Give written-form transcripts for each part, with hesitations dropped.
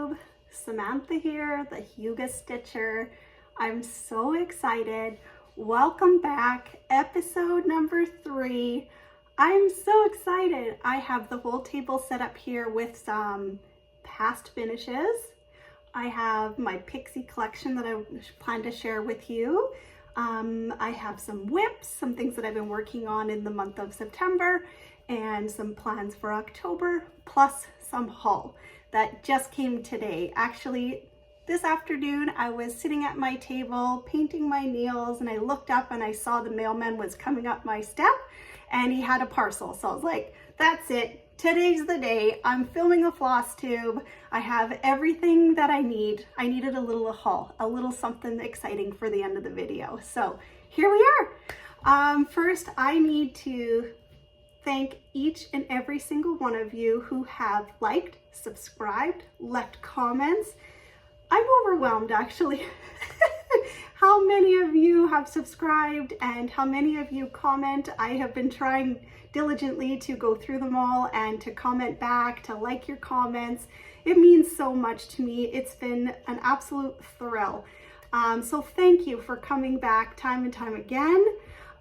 Flosstube. Samantha here, the Huga Stitcher. I'm so excited. Welcome back, episode number 3. I'm so excited. I have the whole table set up here with some past finishes. I have my pixie collection that I plan to share with you. I have some whips, some things that I've been working on in the month of September, and some plans for October, plus some haul that just came today. Actually, this afternoon I was sitting at my table painting my nails and I looked up and I saw the mailman was coming up my step and he had a parcel. So I was like, that's it. Today's the day. I'm filming a Flosstube. I have everything that I need. I needed a little haul, a little something exciting for the end of the video. So here we are. First, I need to thank each and every single one of you who have liked, subscribed, left comments. I'm overwhelmed actually. How many of you have subscribed and how many of you comment. I have been trying diligently to go through them all and to comment back, to like your comments. It means so much to me. It's been an absolute thrill. So thank you for coming back time and time again.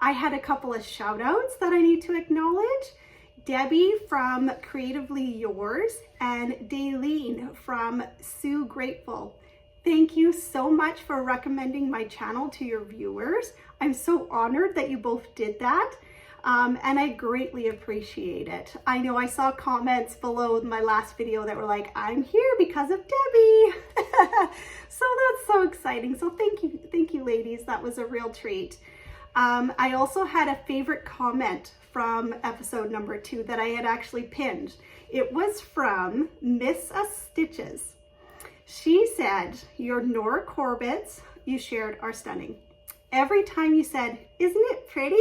I had a couple of shout outs that I need to acknowledge. Debbie from Creatively Yours and Daylene from Sue Grateful. Thank you so much for recommending my channel to your viewers. I'm so honored that you both did that. And I greatly appreciate it. I know I saw comments below my last video that were like, I'm here because of Debbie. So that's so exciting. So thank you ladies. That was a real treat. I also had a favorite comment from episode number 2 that I had actually pinned. It was from Miss Stitches. She said, your Nora Corbett's you shared are stunning. Every time you said, isn't it pretty?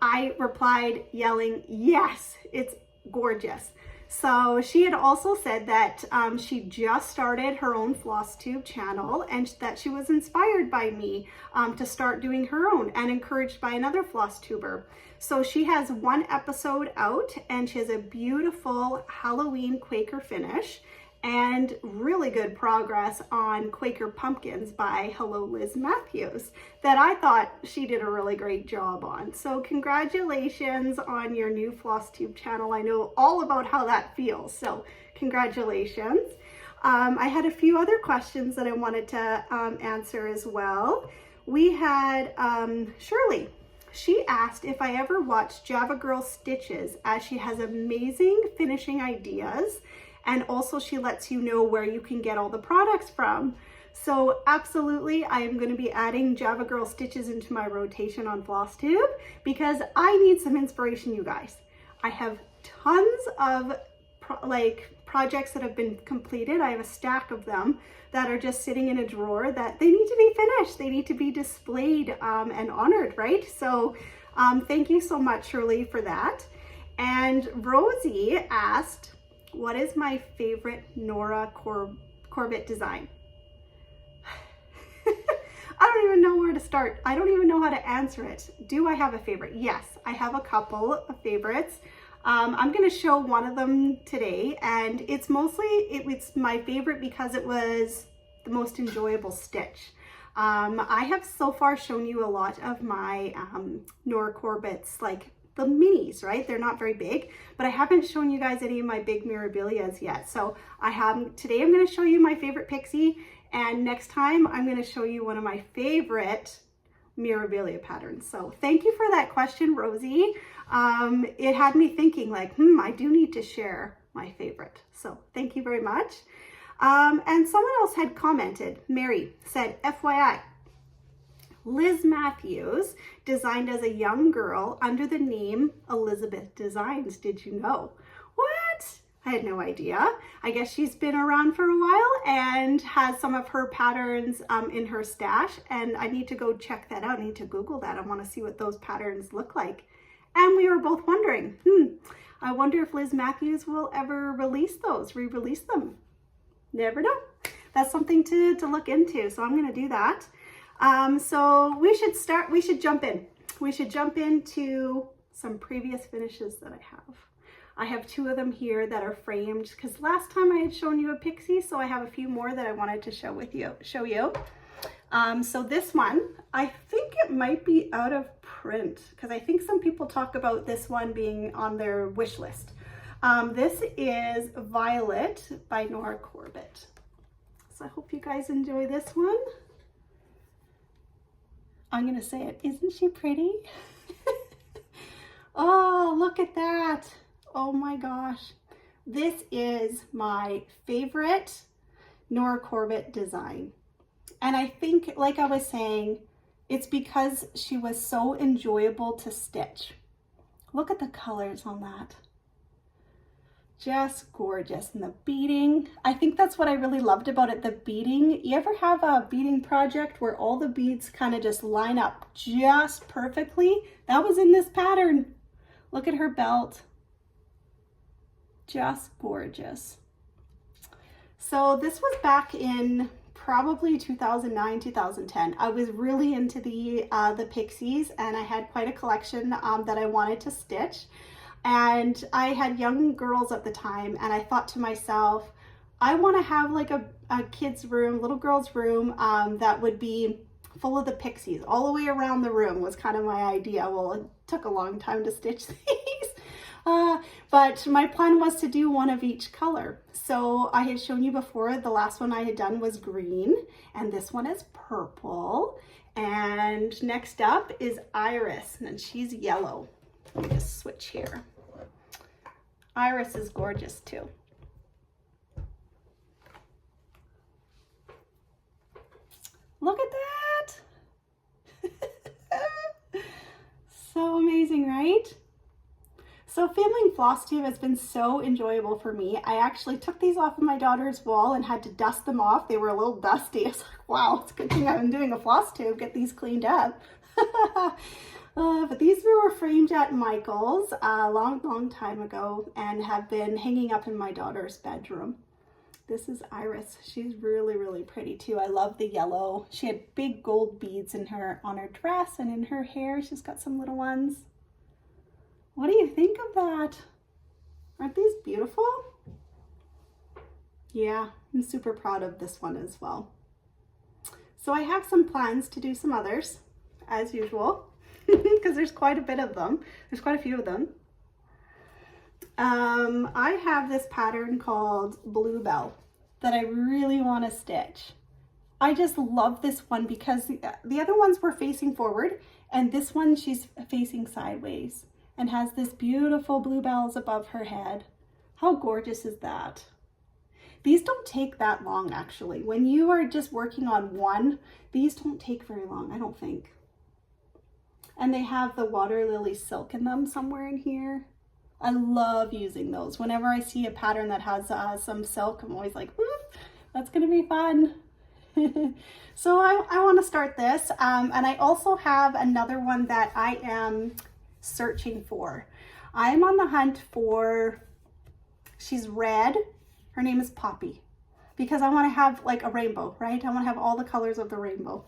I replied yelling, yes, it's gorgeous. So she had also said that she just started her own Flosstube channel and that she was inspired by me to start doing her own and encouraged by another Flosstuber. So she has 1 episode out and she has a beautiful Halloween Quaker finish and really good progress on Quaker Pumpkins by Hello Liz Matthews that I thought she did a really great job on. So congratulations on your new Flosstube channel. I know all about how that feels, so congratulations. I had a few other questions that I wanted to answer as well. We had Shirley. She asked if I ever watched Java Girl Stitches, as she has amazing finishing ideas. And also she lets you know where you can get all the products from. So absolutely, I am going to be adding Java Girl Stitches into my rotation on Flosstube because I need some inspiration, you guys. I have tons of projects that have been completed. I have a stack of them that are just sitting in a drawer that they need to be finished. They need to be displayed and honored, right? So thank you so much, Shirley, for that. And Rosie asked, what is my favorite Nora Corbett design? I don't even know where to start. I don't even know how to answer it. Do I have a favorite? Yes, I have a couple of favorites. I'm going to show one of them today, and it's mostly, it's my favorite because it was the most enjoyable stitch. I have so far shown you a lot of my Nora Corbett's, like the minis, right? They're not very big, but I haven't shown you guys any of my big Mirabilias yet. So today I'm going to show you my favorite pixie, and next time I'm going to show you one of my favorite Mirabilia patterns. So thank you for that question, Rosie. It had me thinking like, I do need to share my favorite. So thank you very much. And someone else had commented, Mary said, FYI, Liz Matthews designed as a young girl under the name Elizabeth Designs. Did you know? What? I had no idea. I guess she's been around for a while and has some of her patterns in her stash, and I need to go check that out. I need to Google that. I want to see what those patterns look like. And we were both wondering, I wonder if Liz Matthews will ever release those, re-release them. Never know. That's something to look into. So I'm going to do that. So we should jump in. We should jump into some previous finishes that I have. I have 2 of them here that are framed because last time I had shown you a pixie, so I have a few more that I wanted to show you. So this one, I think it might be out of print because I think some people talk about this one being on their wish list. This is Violet by Nora Corbett. So I hope you guys enjoy this one. I'm gonna say it. Isn't she pretty? Oh, look at that. Oh my gosh. This is my favorite Nora Corbett design. And I think, like I was saying, it's because she was so enjoyable to stitch. Look at the colors on that. Just gorgeous. And the beading, I think that's what I really loved about it, the beading. You ever have a beading project where all the beads kind of just line up just perfectly? That was in this pattern. Look at her belt. Just gorgeous. So this was back in probably 2009, 2010. I was really into the pixies, and I had quite a collection that I wanted to stitch. And I had young girls at the time, and I thought to myself, I want to have like a kid's room, little girl's room that would be full of the pixies. All the way around the room was kind of my idea. Well, it took a long time to stitch these. But my plan was to do one of each color. So I had shown you before, the last one I had done was green, and this one is purple. And next up is Iris, and she's yellow. Let me just switch here. Iris is gorgeous too. Look at that. So amazing, right? So filming Flosstube has been so enjoyable for me. I actually took these off of my daughter's wall and had to dust them off. They were a little dusty. I was like, wow, it's a good thing I've been doing a Flosstube, get these cleaned up. But these were framed at Michael's a long time ago and have been hanging up in my daughter's bedroom. This is Iris. She's really pretty too. I love the yellow. She had big gold beads in her on her dress and in her hair. She's got some little ones. What do you think of that? Aren't these beautiful? Yeah, I'm super proud of this one as well. So I have some plans to do some others, as usual, because there's quite a bit of them. There's quite a few of them. I have this pattern called Bluebell that I really want to stitch. I just love this one because the other ones were facing forward, and this one she's facing sideways and has this beautiful bluebells above her head. How gorgeous is that? These don't take that long, actually. When you are just working on one, these don't take very long, I don't think. And they have the water lily silk in them somewhere in here. I love using those. Whenever I see a pattern that has some silk, I'm always like, that's gonna be fun. So I want to start this. And I also have another one that I am searching for. I'm on the hunt for, she's red. Her name is Poppy, because I want to have like a rainbow, right? I want to have all the colors of the rainbow.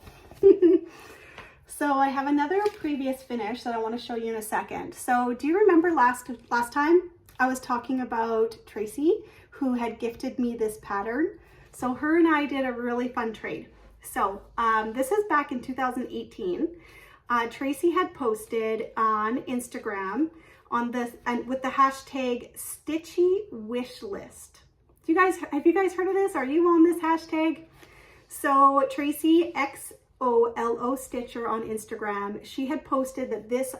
So I have another previous finish that I want to show you in a second. So do you remember last time I was talking about Tracy, who had gifted me this pattern? So her and I did a really fun trade. So this is back in 2018. Tracy had posted on Instagram on this and with the hashtag Stitchy wish list. Have you guys heard of this? Are you on this hashtag? So Tracy XOLO Stitcher on Instagram, she had posted that this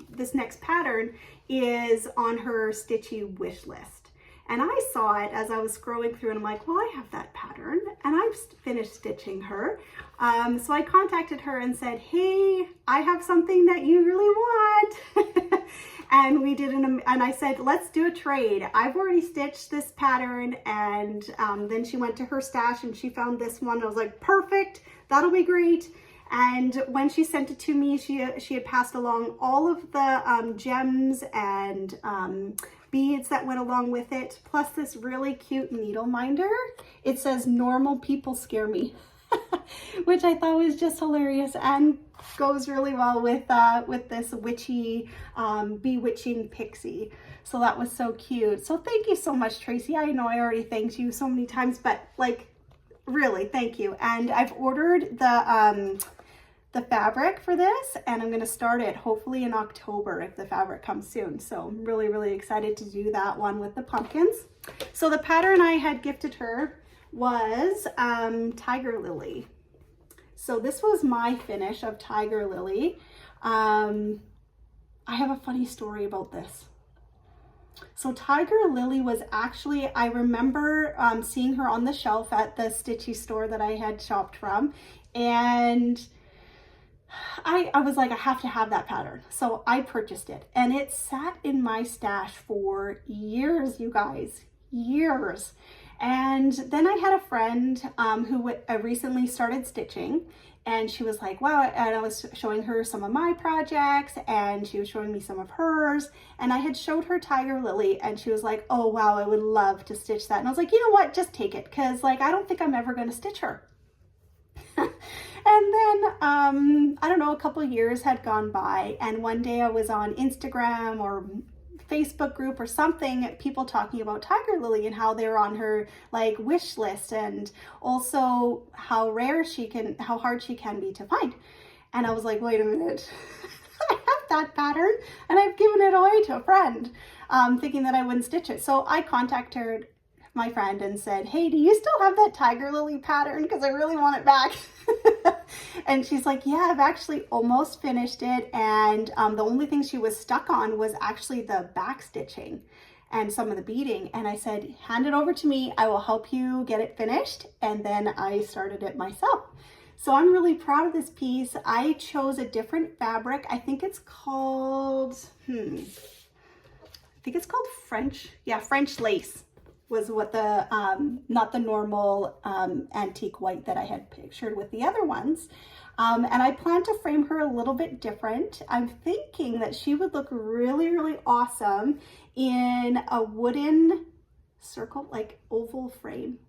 this next pattern is on her Stitchy wish list. And I saw it as I was scrolling through, and I'm like, well, I have that pattern and I've finished stitching her. So I contacted her and said, hey, I have something that you really want. And we did and I said, let's do a trade. I've already stitched this pattern. And then she went to her stash and she found this one. I was like, perfect, that'll be great. And when she sent it to me, she had passed along all of the gems and beads that went along with it, plus this really cute needle minder. It says, normal people scare me. which I thought was just hilarious and goes really well with this witchy, bewitching pixie. So that was so cute. So thank you so much, Tracy. I know I already thanked you so many times, but like, really, thank you. And I've ordered the fabric for this, and I'm going to start it hopefully in October if the fabric comes soon. So I'm really, really excited to do that one with the pumpkins. So the pattern I had gifted her was Tiger Lily. So this was my finish of Tiger Lily. I have a funny story about this. So Tiger Lily was actually, I remember seeing her on the shelf at the Stitchy store that I had shopped from, and I was like, I have to have that pattern. So I purchased it, and it sat in my stash for years, you guys, years. And then I had a friend who recently started stitching, and she was like, wow, and I was showing her some of my projects, and she was showing me some of hers, and I had showed her Tiger Lily, and she was like, oh wow, I would love to stitch that. And I was like, you know what, just take it, because like I don't think I'm ever going to stitch her. And then, I don't know, a couple years had gone by, and one day I was on Instagram or Facebook group or something, people talking about Tiger Lily and how they're on her like wish list, and also how hard she can be to find. And I was like, wait a minute, I have that pattern and I've given it away to a friend, thinking that I wouldn't stitch it. So I contacted my friend and said, hey, do you still have that Tiger Lily pattern? Because I really want it back. And she's like, yeah, I've actually almost finished it. And the only thing she was stuck on was actually the back stitching and some of the beading. And I said, hand it over to me. I will help you get it finished. And then I started it myself. So I'm really proud of this piece. I chose a different fabric. I think it's called, French. Yeah, French lace was what the, not the normal antique white that I had pictured with the other ones. And I plan to frame her a little bit different. I'm thinking that she would look really, really awesome in a wooden circle, like oval frame.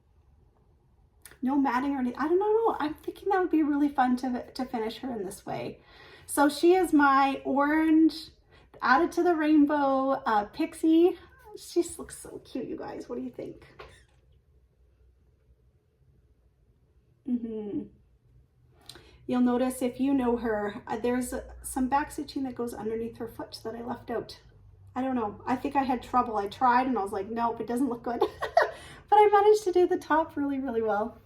No matting or anything. I don't know. I'm thinking that would be really fun to finish her in this way. So she is my orange, added to the rainbow pixie. She looks so cute, you guys. What do you think? You'll notice if you know her, there's some back stitching that goes underneath her foot that I left out. I don't know. I think I had trouble. I tried and I was like, nope, it doesn't look good. But I managed to do the top really, really well.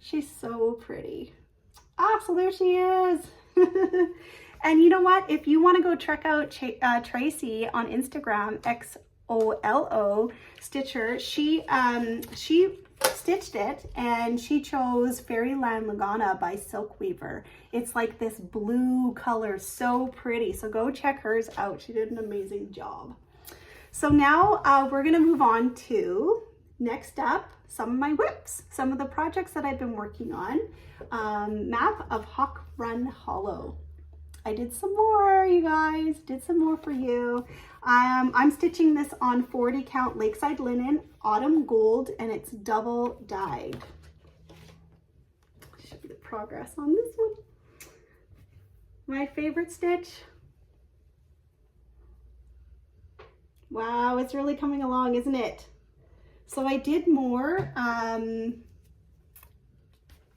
She's so pretty. Ah, so there she is. And you know what? If you want to go check out Tracy on Instagram, XOLO Stitcher, she stitched it, and she chose Fairyland Lagana by Silk Weaver. It's like this blue color, so pretty. So go check hers out. She did an amazing job. So now we're gonna move on to, next up, some of my whips, some of the projects that I've been working on. Map of Hawk Run Hollow. I did some more, you guys, did some more for you. I'm stitching this on 40 count Lakeside Linen, Autumn Gold, and it's double dyed. Show you the progress on this one. My favorite stitch. Wow, it's really coming along, isn't it? So I did more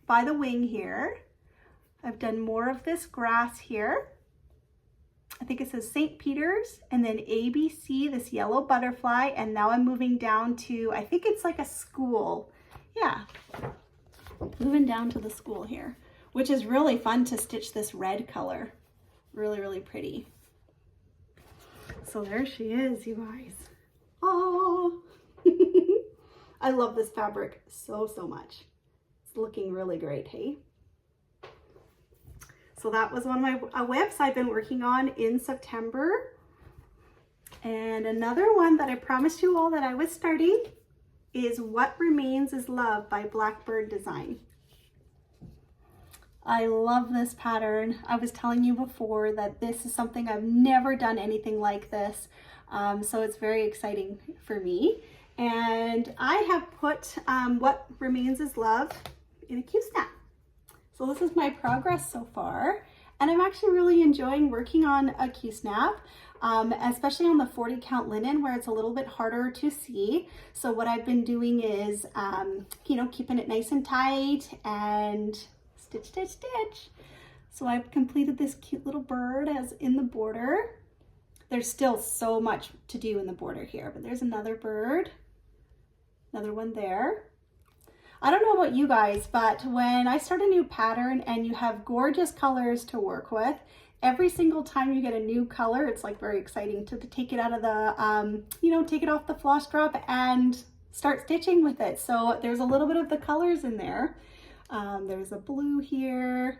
by the wing here. I've done more of this grass here. I think it says St. Peter's, and then ABC, this yellow butterfly, and now I'm moving down to, I think it's like a school. Yeah, moving down to the school here, which is really fun to stitch this red color. Really, really pretty. So there she is, you guys. Oh, I love this fabric so, so much. It's looking really great, hey? So that was one of my whips I've been working on in September. And another one that I promised you all that I was starting is What Remains is Love by Blackbird Design. I love this pattern. I was telling you before that this is something I've never done anything like this. So it's very exciting for me. And I have put What Remains is Love in a Q-snap. So this is my progress so far. And I'm actually really enjoying working on a Q-snap, especially on the 40 count linen where it's a little bit harder to see. So what I've been doing is, you know, keeping it nice and tight and stitch, stitch, stitch. So I've completed this cute little bird as in the border. There's still so much to do in the border here, but there's another bird, another one there. I don't know about you guys, but when I start a new pattern and you have gorgeous colors to work with, every single time you get a new color, it's like very exciting to take it out of the, you know, take it off the floss drop and start stitching with it. So there's a little bit of the colors in there. There's a blue here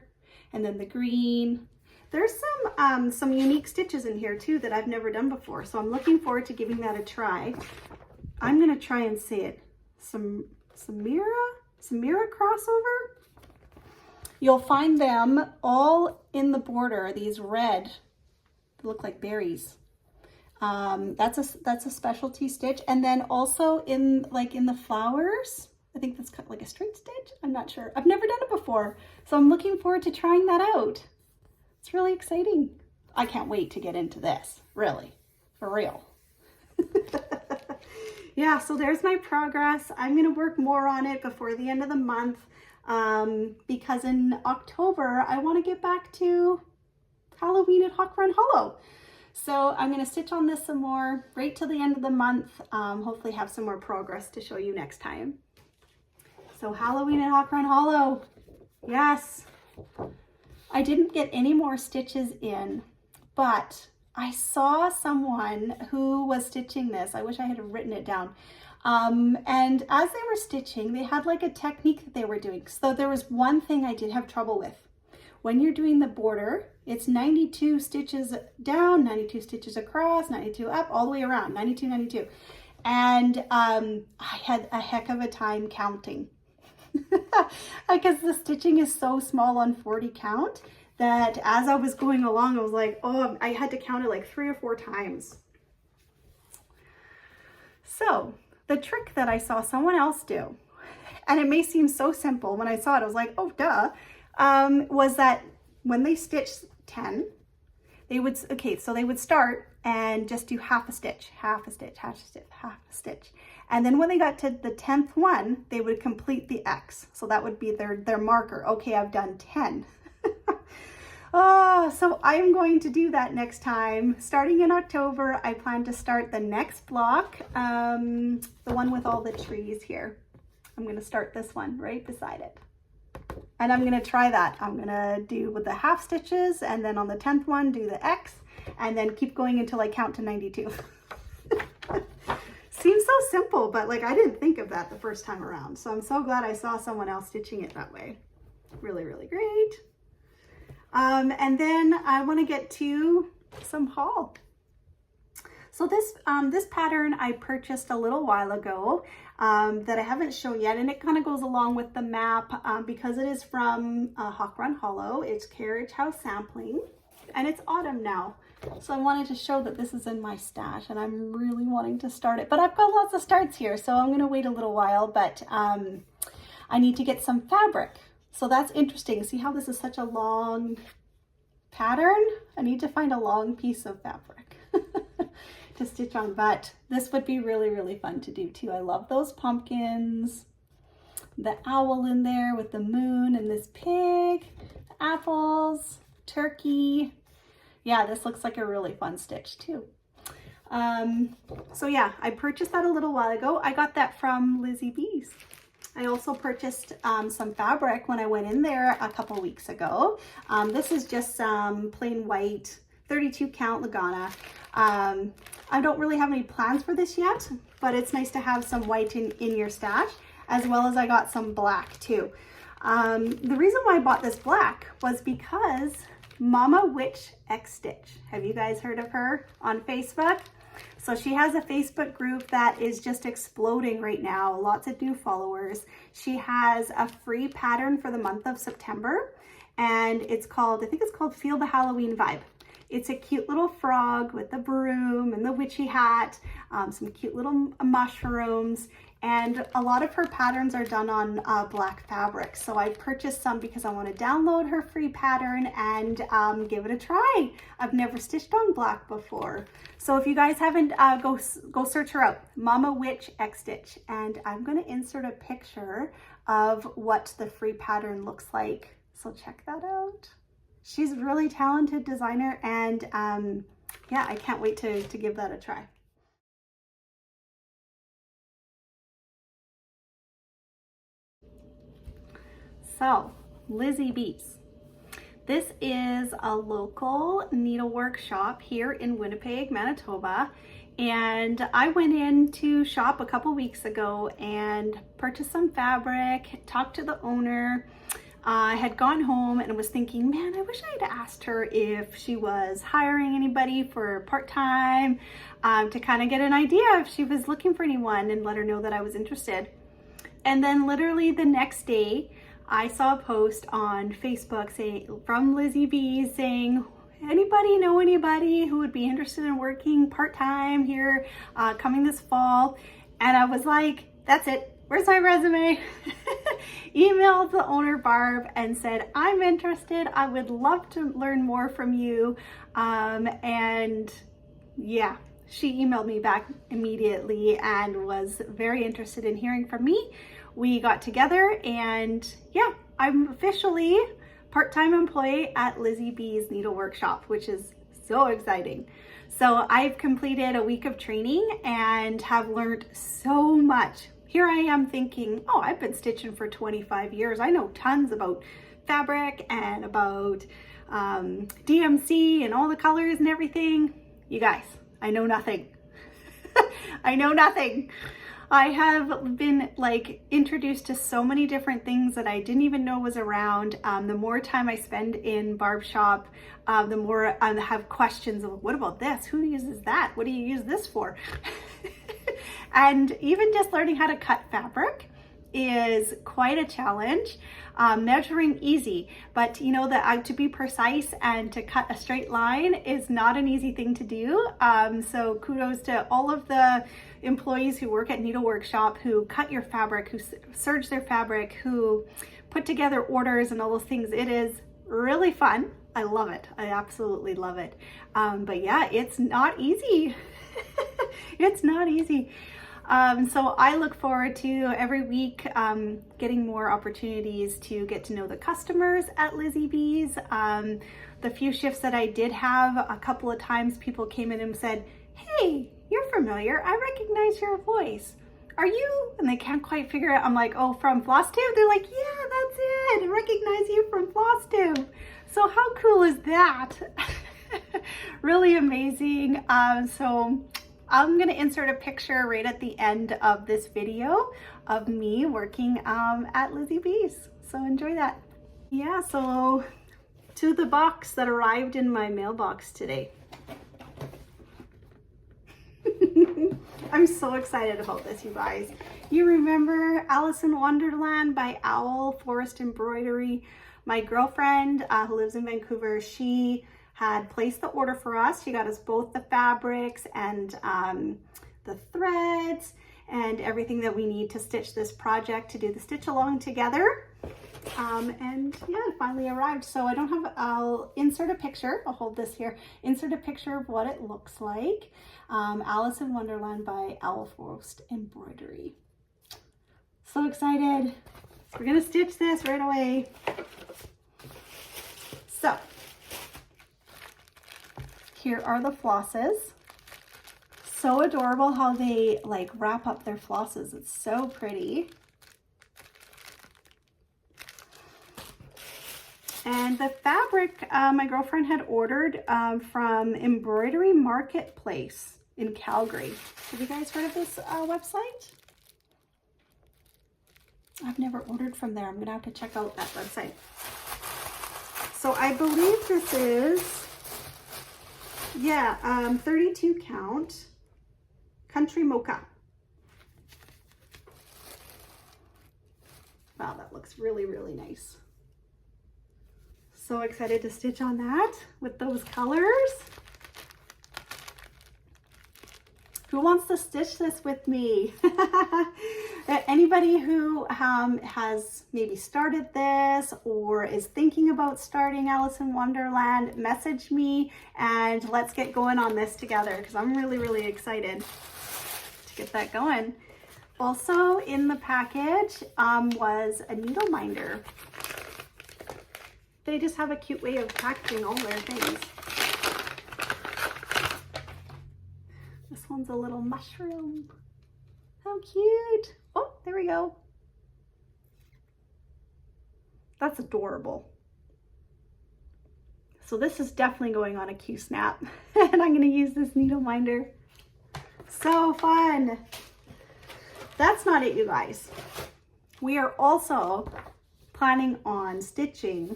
and then the green. There's some unique stitches in here too that I've never done before. So I'm looking forward to giving that a try. I'm gonna try and say it. Samira crossover. You'll find them all in the border, these red, they look like berries. That's a specialty stitch. And then also in the flowers, I think that's kind of like a straight stitch. I'm not sure. I've never done it before. So I'm looking forward to trying that out. It's really exciting. I can't wait to get into this, really, for real. Yeah, so there's my progress. I'm gonna work more on it before the end of the month because in October, I wanna get back to Halloween at Hawk Run Hollow. So I'm gonna stitch on this some more right till the end of the month. Hopefully have some more progress to show you next time. So Halloween at Hawk Run Hollow, yes. I didn't get any more stitches in, but I saw someone who was stitching this. I wish I had written it down. And as they were stitching, they had like a technique that they were doing. So there was one thing I did have trouble with. When you're doing the border, it's 92 stitches down, 92 stitches across, 92 up, all the way around, 92, 92. And I had a heck of a time counting because the stitching is so small on 40 count. That as I was going along, I was like, oh, I had to count it like 3 or 4 times. So the trick that I saw someone else do, and it may seem so simple, when I saw it, I was like, oh, duh, was that when they stitched 10, they would, so they would start and just do half a stitch, half a stitch, half a stitch, half a stitch. And then when they got to the 10th one, they would complete the X. So that would be their marker. Okay, I've done 10. Oh, so I'm going to do that next time. Starting in October, I plan to start the next block, the one with all the trees here. I'm going to start this one right beside it. And I'm going to try that. I'm going to do with the half stitches and then on the 10th one, do the X and then keep going until I count to 92. Seems so simple, but like I didn't think of that the first time around. So I'm so glad I saw someone else stitching it that way. Really, really great. And then I want to get to some haul. So this pattern I purchased a little while ago that I haven't shown yet, and it kind of goes along with the map because it is from Hawk Run Hollow. It's Carriage House Sampling, and it's autumn now. So I wanted to show that this is in my stash, and I'm really wanting to start it. But I've got lots of starts here, so I'm going to wait a little while, but I need to get some fabric. So that's interesting. See how this is such a long pattern? I need to find a long piece of fabric to stitch on, but this would be really, really fun to do too. I love those pumpkins, the owl in there with the moon and this pig, apples, turkey. Yeah, this looks like a really fun stitch too. So yeah, I purchased that a little while ago. I got that from Lizzie B's. I also purchased some fabric when I went in there a couple weeks ago. This is just some plain white 32 count Lagana. I don't really have any plans for this yet, but it's nice to have some white in your stash, as well as I got some black too. The reason why I bought this black was because Mama Witch X Stitch. Have you guys heard of her on Facebook? So she has a Facebook group that is just exploding right now. Lots of new followers. She has a free pattern for the month of September, and it's called, I think it's called Feel the Halloween Vibe. It's a cute little frog with the broom and the witchy hat, some cute little mushrooms, And a lot of her patterns are done on black fabric. So I purchased some because I want to download her free pattern and give it a try. I've never stitched on black before. So if you guys haven't, go search her out, Mama Witch X Stitch. And I'm going to insert a picture of what the free pattern looks like. So check that out. She's a really talented designer, and yeah, I can't wait to give that a try. So, Lizzie Bees. This is a local needlework shop here in Winnipeg, Manitoba. And I went in to shop a couple weeks ago and purchased some fabric, talked to the owner. I had gone home and was thinking, man, I wish I had asked her if she was hiring anybody for part-time, to kind of get an idea if she was looking for anyone, and let her know that I was interested. And then literally the next day, I saw a post on Facebook saying, from Lizzie Bees, saying, anybody know anybody who would be interested in working part-time here coming this fall? And I was like, that's it. Where's my resume? Emailed the owner, Barb, and said, I'm interested. I would love to learn more from you. And yeah, she emailed me back immediately and was very interested in hearing from me. We got together, and yeah, I'm officially part-time employee at Lizzie Bees Needlework Shop, which is so exciting. So I've completed a week of training and have learned so much. Here I am thinking, oh, I've been stitching for 25 years. I know tons about fabric and about DMC and all the colors and everything. You guys, I know nothing. I know nothing. I have been like introduced to so many different things that I didn't even know was around. The more time I spend in Barb's shop, the more I have questions of, what about this? Who uses that? What do you use this for? And even just learning how to cut fabric is quite a challenge. Measuring easy, but you know that to be precise and to cut a straight line is not an easy thing to do. So kudos to all of the employees who work at Needlework Shop, who cut your fabric, who serge their fabric, who put together orders and all those things. It is really fun. I love it. I absolutely love it. But yeah, it's not easy. It's not easy. So I look forward to every week getting more opportunities to get to know the customers at Lizzie Bees. The few shifts that I did have, a couple of times people came in and said, hey, you're familiar. I recognize your voice. Are you? And they can't quite figure it out. I'm like, oh, from Flosstube? They're like, yeah, that's it. I recognize you from Flosstube. So how cool is that? Really amazing. So I'm going to insert a picture right at the end of this video of me working at Lizzie Bees. So enjoy that. Yeah, so to the box that arrived in my mailbox today. I'm so excited about this, you guys. You remember Alice in Wonderland by Owl Forest Embroidery? My girlfriend who lives in Vancouver, she had placed the order for us. She got us both the fabrics and the threads and everything that we need to stitch this project, to do the stitch along together. And yeah, it finally arrived. So I don't have, I'll insert a picture. I'll hold this here. Insert a picture of what it looks like. Alice in Wonderland by Owl Forest Embroidery. So excited. We're gonna stitch this right away. So here are the flosses. So adorable how they like wrap up their flosses. It's so pretty. And the fabric my girlfriend had ordered from Embroidery Marketplace in Calgary. Have you guys heard of this website? I've never ordered from there. I'm gonna have to check out that website. So I believe this is, yeah, 32 count country mocha. Wow, that looks really, really nice. So excited to stitch on that with those colors. Who wants to stitch this with me? Anybody who has maybe started this or is thinking about starting Alice in Wonderland, message me and let's get going on this together because I'm really excited to get that going. Also in the package was a needle minder. They just have a cute way of packaging all their things. This one's a little mushroom. How cute. Oh, there we go. That's adorable. So this is definitely going on a Q-snap. And I'm going to use this needle minder. So fun. That's not it, you guys. We are also planning on stitching.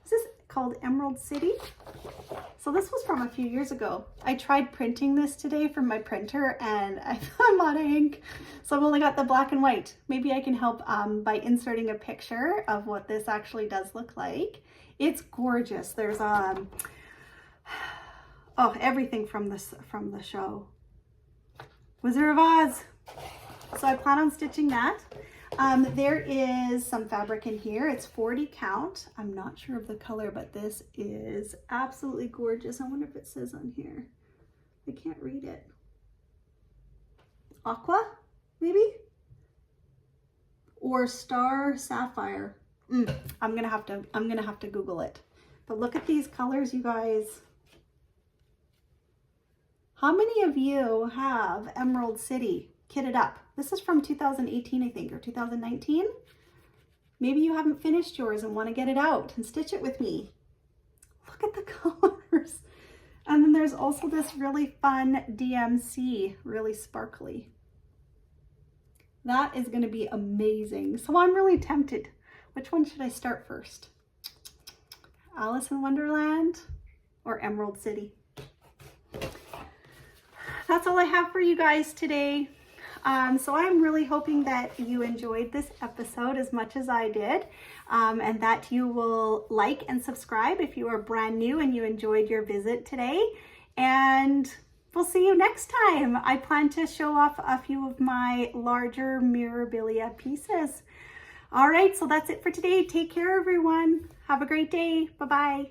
Is this called Emerald City? So this was from a few years ago. I tried printing this today from my printer and I'm out of ink. So I've only got the black and white. Maybe I can help by inserting a picture of what this actually does look like. It's gorgeous. There's oh, everything from the show. Wizard of Oz. So I plan on stitching that. There is some fabric in here. It's 40 count. I'm not sure of the color, but this is absolutely gorgeous. I wonder if it says on here. I can't read it. Aqua, maybe? Or Star Sapphire. I'm gonna have to Google it. But look at these colors, you guys. How many of you have Emerald City kitted up? This is from 2018, I think, or 2019. Maybe you haven't finished yours and want to get it out and stitch it with me. Look at the colors. And then there's also this really fun DMC, really sparkly. That is going to be amazing. So I'm really tempted. Which one should I start first? Alice in Wonderland or Emerald City? That's all I have for you guys today. So I'm really hoping that you enjoyed this episode as much as I did, and that you will like and subscribe if you are brand new and you enjoyed your visit today. And we'll see you next time. I plan to show off a few of my larger memorabilia pieces. All right, so that's it for today. Take care, everyone. Have a great day. Bye-bye.